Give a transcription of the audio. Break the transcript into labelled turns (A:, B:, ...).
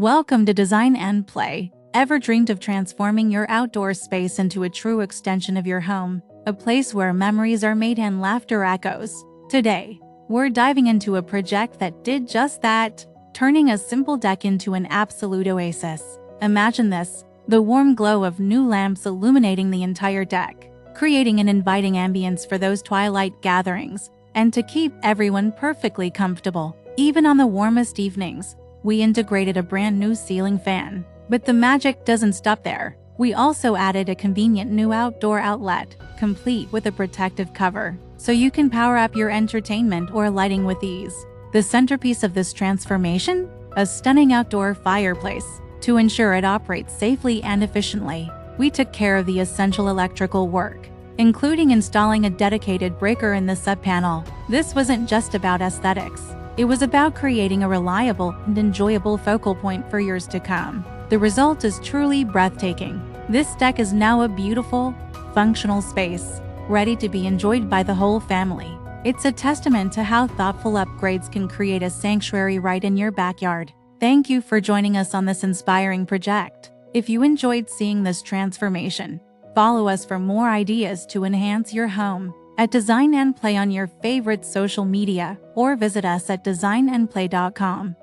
A: Welcome to Design and Play. Ever dreamed of transforming your outdoor space into a true extension of your home? A place where memories are made and laughter echoes? Today, we're diving into a project that did just that, turning a simple deck into an absolute oasis. Imagine this, the warm glow of new lamps illuminating the entire deck, creating an inviting ambience for those twilight gatherings, and to keep everyone perfectly comfortable. Even on the warmest evenings, we integrated a brand new ceiling fan. But the magic doesn't stop there. We also added a convenient new outdoor outlet, complete with a protective cover, so you can power up your entertainment or lighting with ease. The centerpiece of this transformation? A stunning outdoor fireplace. To ensure it operates safely and efficiently, we took care of the essential electrical work, including installing a dedicated breaker in the sub-panel. This wasn't just about aesthetics. It was about creating a reliable and enjoyable focal point for years to come. The result is truly breathtaking. This deck is now a beautiful, functional space, ready to be enjoyed by the whole family. It's a testament to how thoughtful upgrades can create a sanctuary right in your backyard. Thank you for joining us on this inspiring project. If you enjoyed seeing this transformation, follow us for more ideas to enhance your home at Design and Play on your favorite social media, or visit us at designandplay.com.